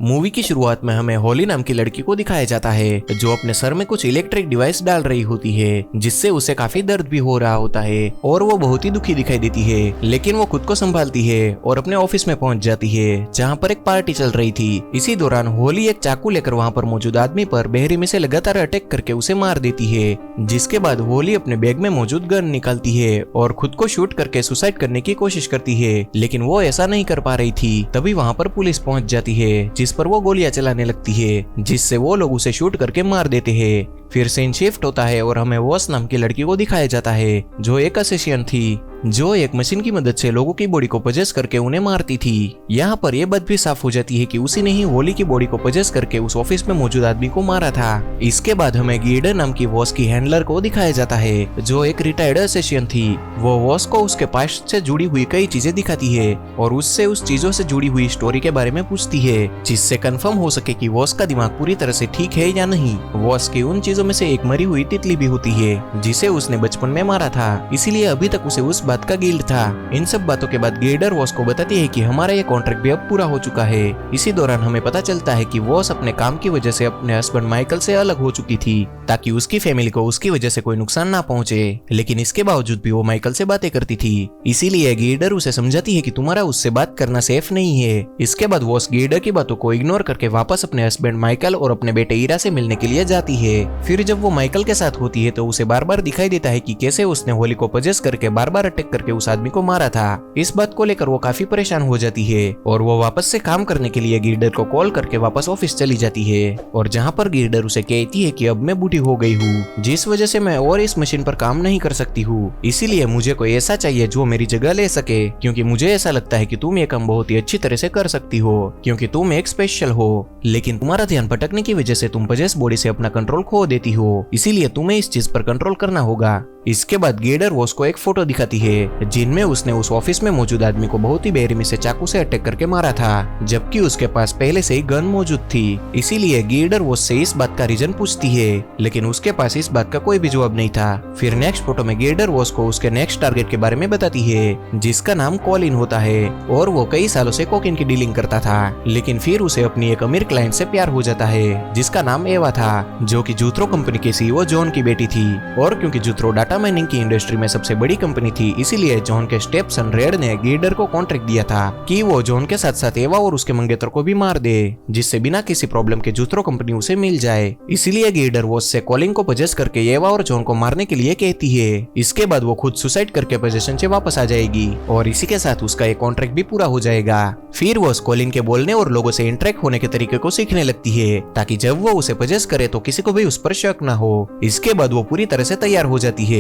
Movie की शुरुआत में हमें हॉली नाम की लड़की को दिखाया जाता है जो अपने सर में कुछ इलेक्ट्रिक डिवाइस डाल रही होती है, जिससे उसे काफी दर्द भी हो रहा होता है और वो बहुत ही दुखी दिखाई देती है। लेकिन वो खुद को संभालती है और अपने ऑफिस में पहुंच जाती है जहां पर एक पार्टी चल रही थी। इसी दौरान हॉली एक चाकू लेकर वहां पर मौजूद आदमी पर बेरहमी से लगातार अटैक करके उसे मार देती है, जिसके बाद हॉली अपने बैग में मौजूद गन निकालती है और खुद को शूट करके सुसाइड करने की कोशिश करती है, लेकिन वो ऐसा नहीं कर पा रही थी। तभी वहां पर पुलिस पहुंच जाती है जिस पर वो गोलियां चलाने लगती है, जिससे वो लोग उसे शूट करके मार देते हैं। फिर सीन शिफ्ट होता है और हमें वॉस नाम की लड़की को दिखाया जाता है जो एक असेसियन थी, जो एक मशीन की मदद से लोगों की बॉडी को पजेस करके उन्हें मारती थी। यहाँ पर यह बात भी साफ हो जाती है कि उसी ने ही हॉली की बॉडी को पजेस करके उस ऑफिस में मौजूद आदमी को मारा था। इसके बाद हमें गीडर नाम की वॉस की हैंडलर को दिखाया जाता है जो एक रिटायर्ड असेसियन थी। वो वॉस को उसके पास्ट से जुड़ी हुई कई चीजें दिखाती है और उससे उस चीजों से जुड़ी हुई स्टोरी के बारे में पूछती है, जिससे कंफर्म हो सके कि वॉस का दिमाग पूरी तरह से ठीक है या नहीं। वॉस की उन चीजों में से एक मरी हुई तितली भी होती है जिसे उसने बचपन में मारा था, इसीलिए अभी तक उसे उस बात का गिल्ट था। इन सब बातों के बाद गिल्डर वॉस को बताती है कि हमारा ये कॉन्ट्रैक्ट भी अब पूरा हो चुका है। इसी दौरान हमें पता चलता है कि वॉस अपने काम की वजह से अपने हस्बैंड माइकल से अलग हो चुकी थी ताकि उसकी फैमिली को उसकी वजह से कोई नुकसान ना पहुंचे, लेकिन इसके बावजूद भी वो माइकल से बातें करती थी। इसीलिए गिल्डर उसे समझाती है कि तुम्हारा उससे बात करना सेफ नहीं है। इसके बाद वॉस गिल्डर की बातों को इग्नोर करके वापस अपने हस्बैंड माइकल और अपने बेटे ईरा से मिलने के लिए जाती है। फिर जब वो माइकल के साथ होती है तो उसे बार बार दिखाई देता है कि कैसे उसने होली को पजेस करके बार बार अटैक करके उस आदमी को मारा था। इस बात को लेकर वो काफी परेशान हो जाती है और वो वापस से काम करने के लिए गिल्डर को कॉल करके वापस ऑफिस चली जाती है, और जहां पर गिल्डर उसे कहती है कि अब मैं बूढ़ी हो गई हूँ, जिस वजह से मैं और इस मशीन पर काम नहीं कर सकती हूँ। इसीलिए मुझे कोई ऐसा चाहिए जो मेरी जगह ले सके, क्योंकि मुझे ऐसा लगता है कि तुम ये काम बहुत ही अच्छी तरह से कर सकती हो क्योंकि तुम एक स्पेशल हो, लेकिन तुम्हारा ध्यान भटकने की वजह से तुम पजेस बॉडी से अपना कंट्रोल खो देती हो, इसीलिए तुम्हें इस चीज पर कंट्रोल करना होगा। इसके बाद गिल्डर वॉस को एक फोटो दिखाती है जिनमें उसने उस ऑफिस में मौजूद आदमी को बहुत ही बेरहमी से चाकू से अटैक करके मारा था, जबकि उसके पास पहले से ही गन मौजूद थी। इसीलिए गिल्डर वॉस से इस बात का रीजन पूछती है, लेकिन उसके पास इस बात का कोई भी जवाब नहीं था। फिर नेक्स्ट फोटो में गिल्डर वॉस को उसके नेक्स्ट टारगेट के बारे में बताती है जिसका नाम कॉलिन होता है और वो कई सालों से कोकीन की डीलिंग करता था, लेकिन फिर उसे अपनी एक अमीर क्लाइंट से प्यार हो जाता है जिसका नाम एवा था, जो कि जूथरो कंपनी के सीईओ जॉन की बेटी थी। और क्योंकि जूथरो डाटा माइनिंग की इंडस्ट्री में सबसे बड़ी कंपनी थी, इसीलिए जॉन के स्टेपसन रेड ने गिल्डर को कॉन्ट्रैक्ट दिया था कि वो जॉन के साथ साथ एवा और उसके मंगेतर को भी मार दे, जिससे बिना किसी प्रॉब्लम के जूथरो कंपनी उसे मिल जाए। इसीलिए गिल्डर वॉस से कॉलिन को पजेस करके एवा और जॉन को मारने के लिए कहती है। इसके बाद वो खुद सुसाइड करके पोजीशन से वापस आ जाएगी और इसी के साथ उसका एक कॉन्ट्रैक्ट भी पूरा हो जाएगा। फिर वो कॉलिन के बोलने और लोगों से इंटरेक्ट होने के तरीके को सीखने लगती है ताकि जब वो उसे पजेस करे तो किसी को भी उस पर शक न हो। इसके बाद वो पूरी तरह से तैयार हो जाती है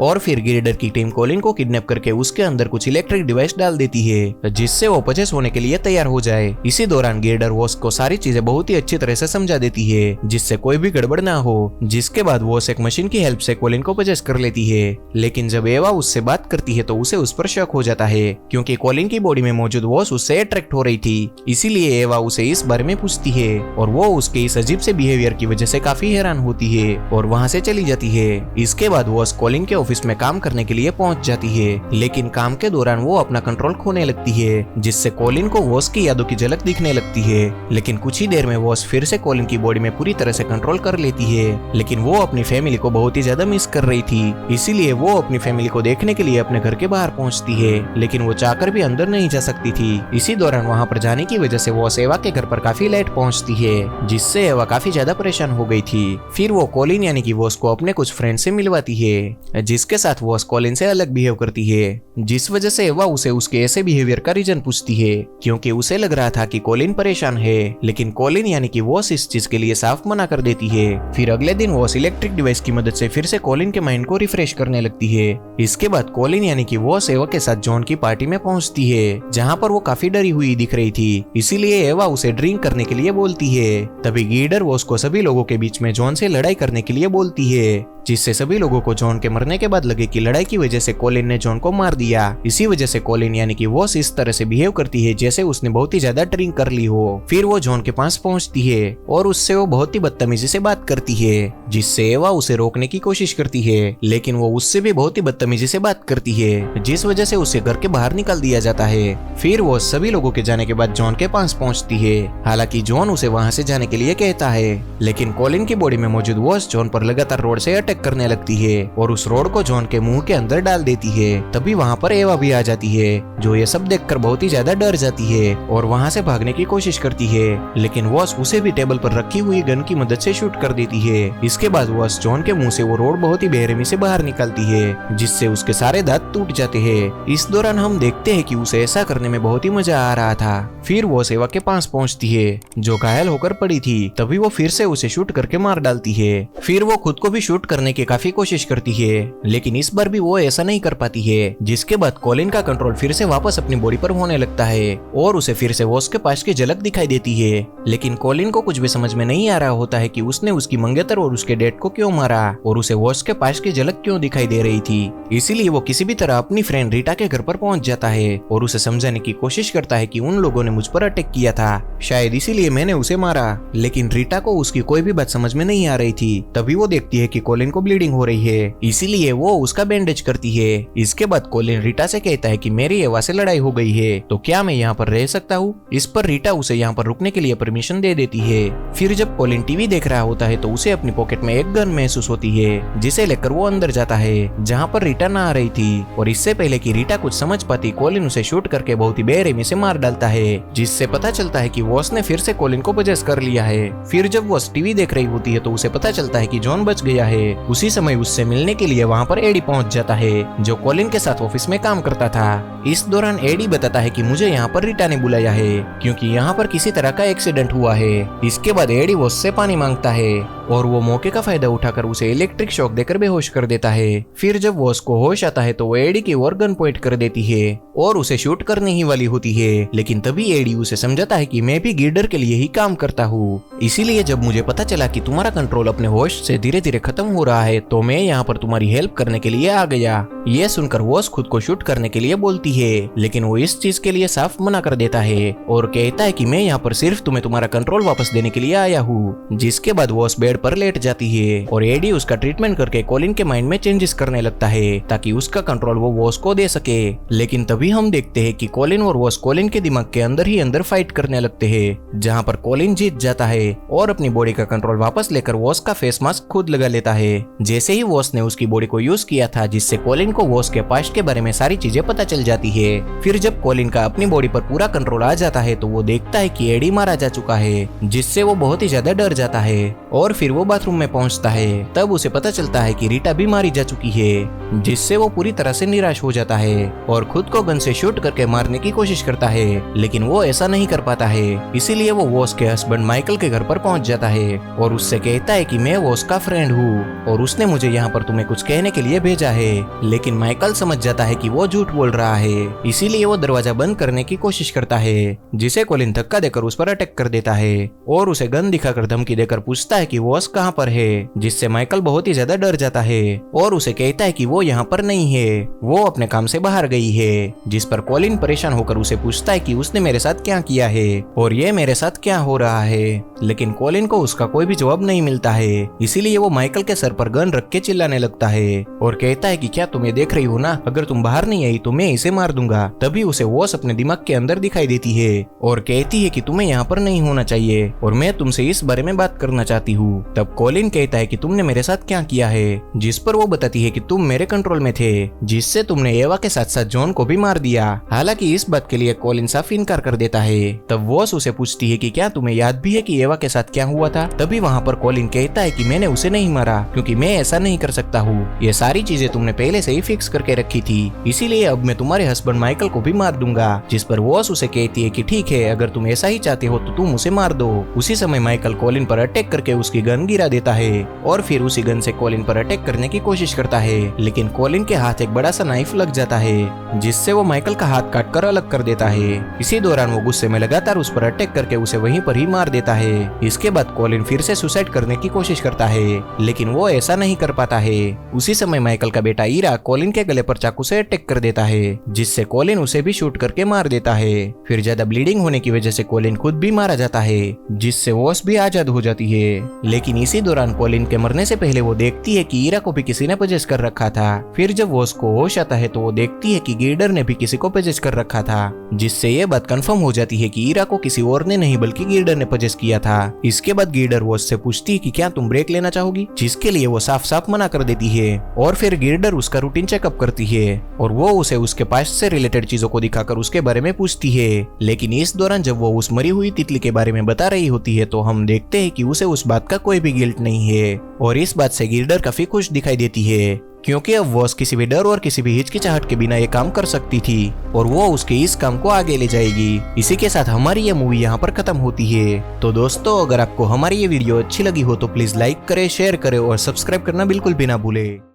और फिर गिल्डर की टीम कॉलिन को किडनैप करके उसके अंदर कुछ इलेक्ट्रिक डिवाइस डाल देती है जिससे वो पजेस होने के लिए तैयार हो जाए। इसी दौरान गिल्डर वॉस को सारी चीजें बहुत ही अच्छी तरह से समझा देती है जिससे कोई भी गड़बड़ ना हो, जिसके बाद वॉस एक मशीन की हेल्प से कॉलिन को पजेस कर लेती है। लेकिन जब एवा उससे बात करती है तो उसे उस पर शक हो जाता है क्योंकि कॉलिन की बॉडी में मौजूद वॉस उससे अट्रैक्ट हो रही थी। इसीलिए एवा उसे इस बारे में पूछती है और वो उसके इस अजीब से बिहेवियर की वजह से काफी हैरान होती है और वहां से चली जाती है। इसके बाद वॉस कॉलिन के ऑफिस में काम करने के लिए पहुंच जाती है, लेकिन काम के दौरान वो अपना कंट्रोल खोने लगती है जिससे कॉलिन को वॉस की यादों की झलक दिखने लगती है। लेकिन कुछ ही देर में वॉस फिर से कॉलिन की बॉडी में पूरी तरह से कंट्रोल कर लेती है, लेकिन वो अपनी फैमिली को बहुत ही ज्यादा मिस कर रही थी। इसीलिए वो अपनी फैमिली को देखने के लिए अपने घर के बाहर पहुंचती है, लेकिन वो चाहकर भी अंदर नहीं जा सकती थी। इसी दौरान वहां पर जाने की वजह से वॉस एवा के घर पर काफी लेट पहुंचती है, जिससे एवा काफी ज्यादा परेशान हो गई थी। फिर वो कॉलिन यानी कि वॉस को अपने कुछ फ्रेंड से मिलवाती है जिसके साथ वॉस कॉलिन से अलग बिहेव करती है, जिस वजह से एवा उसे उसके ऐसे बिहेवियर का रीजन पूछती है क्योंकि उसे लग रहा था कि कॉलिन परेशान है, लेकिन कॉलिन यानी कि वॉस इस चीज के लिए साफ मना कर देती है। फिर अगले दिन वॉस इलेक्ट्रिक डिवाइस की मदद से फिर से कॉलिन के माइंड को रिफ्रेश करने लगती है। इसके बाद कॉलिन यानी कि वॉस एवा के साथ जॉन की पार्टी में पहुंचती है जहां पर वो काफी डरी हुई दिख रही थी, इसीलिए एवा उसे ड्रिंक करने के लिए बोलती है। तभी गिल्डर वॉस को सभी लोगों के बीच में जॉन से लड़ाई करने के लिए बोलती है जिससे सभी लोगों को जॉन के मरने के बाद लगे कि लड़ाई की वजह से कॉलिन ने जॉन को मार दिया। इसी वजह से कॉलिन यानी कि वॉस इस तरह से बिहेव करती है जैसे उसने बहुत ही ज्यादा ड्रिंक कर ली हो। फिर वो जॉन के पास पहुंचती है और उससे वो बहुत ही बदतमीजी से बात करती है, जिससे एवा उसे रोकने की कोशिश करती है, लेकिन वो उससे भी बहुत ही बदतमीजी से बात करती है, जिस वजह से उसे घर के बाहर निकाल दिया जाता है। फिर वो सभी लोगों के जाने के बाद जॉन के पास पहुंचती है। हालांकि जॉन उसे वहां से जाने के लिए कहता है, लेकिन कॉलिन की बॉडी में मौजूद वॉस जॉन पर लगातार रोड से अटैक करने लगती है और उस रोड को जॉन के मुंह के अंदर डाल देती है। तभी वहां पर एवा भी आ जाती है, जो ये सब देखकर बहुत ही ज्यादा डर जाती है और वहां से भागने की कोशिश करती है, लेकिन वॉस उसे भी टेबल पर रखी हुई गन की मदद से शूट कर देती है। इसके बाद वॉस जॉन के मुंह से वो रोड बहुत ही बेरहमी से बाहर निकालती है, जिससे उसके सारे दांत टूट जाते हैं। इस दौरान हम देखते हैं कि उसे ऐसा करने में बहुत ही मजा आ रहा था। फिर वो एवा के पास पहुंचती है, जो घायल होकर पड़ी थी। तभी वो फिर से उसे शूट करके मार डालती है। फिर वो खुद को भी शूट करने की काफी कोशिश करती है, लेकिन इस बार भी वो ऐसा नहीं कर पाती है। जिसके बाद कॉलिन का कंट्रोल फिर से वापस अपनी बॉडी पर होने लगता है और उसे फिर से वॉस के पास की झलक दिखाई देती है। लेकिन कॉलिन को कुछ भी समझ में नहीं आ रहा होता है कि उसने उसकी मंगेतर और उसके डैड को क्यों मारा और उसे वॉस के पास की झलक क्यों दिखाई दे रही थी। इसीलिए वो किसी भी तरह अपनी फ्रेंड रीटा के घर पर पहुंच जाता है और उसे समझाने की कोशिश करता है कि उन लोगों ने मुझ पर अटैक किया था, शायद इसीलिए मैंने उसे मारा। लेकिन रीटा को उसकी कोई भी बात समझ में नहीं आ रही थी। तभी वो देखती है कि कॉलिन को ब्लीडिंग हो रही है, इसीलिए वो उसका बैंडेज करती है। इसके बाद कॉलिन रीटा से कहता है कि मेरी एवा से लड़ाई हो गई है, तो क्या मैं यहाँ पर रह सकता हूँ। इस पर रीटा उसे यहाँ पर रुकने के लिए परमिशन दे देती है। फिर जब कॉलिन टीवी देख रहा होता है तो उसे अपनी पॉकेट में एक गन महसूस होती है, जिसे लेकर वो अंदर जाता है जहाँ पर रीटा नहा रही थी। और इससे पहले कि रीटा कुछ समझ पाती, कॉलिन उसे शूट करके बहुत ही बेरहमी से मार डालता है, जिससे पता चलता है कि वॉस ने फिर से कॉलिन को पजेस कर लिया है। फिर जब वॉस टीवी देख रही होती है तो उसे पता चलता है कि जॉन बच गया है। उसी समय उससे मिलने के लिए वहाँ पर एडी पहुंच जाता है, जो कॉलिन के साथ ऑफिस में काम करता था। इस दौरान एडी बताता है कि मुझे यहाँ पर रीटा ने बुलाया है क्योंकि यहाँ पर किसी तरह का एक्सीडेंट हुआ है। इसके बाद एडी वॉस से पानी मांगता है और वो मौके का फायदा उठाकर उसे इलेक्ट्रिक शॉक देकर बेहोश कर देता है। फिर जब वॉस को होश आता है तो वो एडी की ओर गन पॉइंट कर देती है और उसे शूट करने ही वाली होती है, लेकिन तभी एडी उसे समझाता है कि मैं भी गिल्डर के लिए ही काम करता हूँ, इसीलिए जब मुझे पता चला कि तुम्हारा कंट्रोल अपने होश से धीरे धीरे खत्म हो रहा है तो मैं यहाँ पर तुम्हारी हेल्प करने के लिए आ गया। ये सुनकर वॉस खुद को शूट करने के लिए बोलती है, लेकिन वो इस चीज के लिए साफ मना कर देता है और कहता है कि मैं यहाँ पर सिर्फ तुम्हें तुम्हारा कंट्रोल वापस देने के लिए आया हूँ। जिसके बाद वॉस बेड पर लेट जाती है और एडी उसका ट्रीटमेंट करके कॉलिन के माइंड में चेंजेस करने लगता है ताकि उसका कंट्रोल वो वॉस को दे सके। लेकिन तभी हम देखते हैं कि कॉलिन और वॉस कॉलिन के दिमाग के अंदर ही अंदर फाइट करने लगते हैं, जहाँ पर कॉलिन जीत जाता है और अपनी बॉडी का कंट्रोल वापस लेकर वॉस का फेस मास्क खुद लगा लेता है, जैसे ही वॉस ने उसकी बॉडी को यूज किया था, जिससे कॉलिन को वॉस के पास्ट के बारे में सारी चीजें पता चल जाती है। फिर जब कॉलिन का अपनी बॉडी पर पूरा कंट्रोल आ जाता है तो वो देखता है कि एडी मारा जा चुका है, जिससे वो बहुत ही ज्यादा डर जाता है और फिर वो बाथरूम में पहुंचता है। तब उसे पता चलता है कि रीटा भी मारी जा चुकी है, जिससे वो पूरी तरह से निराश हो जाता है और खुद को गन से शूट करके मारने की कोशिश करता है, लेकिन वो ऐसा नहीं कर पाता है। इसीलिए वो वॉस के हस्बैंड माइकल के घर पर पहुंच जाता है और उससे कहता है कि मैं वॉस का फ्रेंड हूँ और उसने मुझे यहाँ पर तुम्हें कुछ कहने के लिए भेजा है। लेकिन माइकल समझ जाता है कि वो झूठ बोल रहा है, इसीलिए वो दरवाजा बंद करने की कोशिश करता है, जिसे कॉलिन धक्का देकर उस पर अटैक कर देता है और उसे गन दिखाकर धमकी देकर पूछता है कि वॉस कहाँ पर है, जिससे माइकल बहुत ही ज्यादा डर जाता है और उसे कहता है कि वो यहाँ पर नहीं है, वो अपने काम से बाहर गई है। जिस पर कॉलिन परेशान होकर उसे पूछता है कि उसने मेरे साथ क्या किया है और ये मेरे साथ क्या हो रहा है, लेकिन कॉलिन को उसका कोई भी जवाब नहीं मिलता है। इसीलिए वो माइकल के सर पर गन रख के चिल्लाने लगता है और कहता है कि क्या तुम ये देख रही हो ना, अगर तुम बाहर नहीं आई तो मैं इसे मार दूंगा। तभी उसे वॉस अपने दिमाग के अंदर दिखाई देती है और कहती है कि तुम्हें यहाँ पर नहीं होना चाहिए और मैं तुमसे इस बारे में बात करना चाहती हूँ। तब कॉलिन कहता है कि तुमने मेरे साथ क्या किया है, जिस पर वो बताती है कि तुम मेरे कंट्रोल में थे, जिससे तुमने एवा के साथ साथ जॉन को भी मार दिया। हालांकि इस बात के लिए कॉलिन साफ इनकार कर देता है। तब वॉस उसे पूछती है कि क्या तुम्हें याद भी है कि एवा के साथ क्या हुआ था। तभी वहाँ पर कॉलिन कहता है कि मैंने उसे नहीं मारा क्योंकि मैं ऐसा नहीं कर सकता हूँ, ये सारी चीजें तुमने पहले से ही फिक्स करके रखी थी, इसीलिए अब मैं तुम्हारे हस्बैंड माइकल को भी मार दूंगा। जिस पर वॉस उसे कहती है कि ठीक है, अगर तुम ऐसा ही चाहते हो तो तुम उसे मार दो। उसी समय माइकल कॉलिन पर अटैक करके उसकी गन गिरा देता है और फिर उसी गन से कॉलिन पर अटैक करने की कोशिश करता है, लेकिन कॉलिन के हाथ एक बड़ा सा नाइफ लग जाता है जिससे वो माइकल का हाथ काट कर अलग कर देता है। इसी दौरान वो गुस्से में लगातार उस पर अटैक करके उसे वहीं पर ही मार देता है। इसके बाद कॉलिन फिर से सुसाइड करने की कोशिश करता है, लेकिन वो ऐसा नहीं कर पाता है। उसी समय माइकल का बेटा ईरा कॉलिन के गले पर चाकू से अटैक कर देता है, जिससे कॉलिन उसे भी शूट करके मार देता है। फिर ज्यादा ब्लीडिंग होने की वजह से कॉलिन खुद भी मारा जाता है, जिससे वॉस भी आजाद हो जाती है। लेकिन इसी दौरान कॉलिन के मरने से पहले वो देखती है कि ईरा को भी किसी ने पजेस कर रखा था। फिर जब वॉस को होश आता है तो वो देखती है कि गिल्डर ने भी किसी को पजेस कर रखा था, जिससे ये बात कंफर्म हो जाती है कि ईरा को किसी और ने नहीं बल्कि गिल्डर ने पजेस किया था। इसके बाद गिल्डर वॉस से पूछती है कि क्या तुम ब्रेक लेना चाहोगी, जिसके लिए वो साफ साफ मना कर देती है। और फिर गिल्डर उसका रूटीन चेकअप करती है और वो उसे उसके पास्ट से रिलेटेड चीजों को दिखाकर उसके बारे में पूछती है। लेकिन इस दौरान जब वो उस मरी हुई तितली के बारे में बता रही होती है तो हम देखते हैं कि उसे उस बात का कोई भी गिल्ट नहीं है, और इस बात से गिल्डर काफी खुश दिखाई देती है, क्योंकि अब वॉस किसी भी डर और किसी भी हिचकिचाहट के बिना ये काम कर सकती थी और वो उसके इस काम को आगे ले जाएगी। इसी के साथ हमारी ये मूवी यहाँ पर खत्म होती है। तो दोस्तों, अगर आपको हमारी ये वीडियो अच्छी लगी हो तो प्लीज लाइक करें, शेयर करें और सब्सक्राइब करना बिल्कुल भी ना भूलें।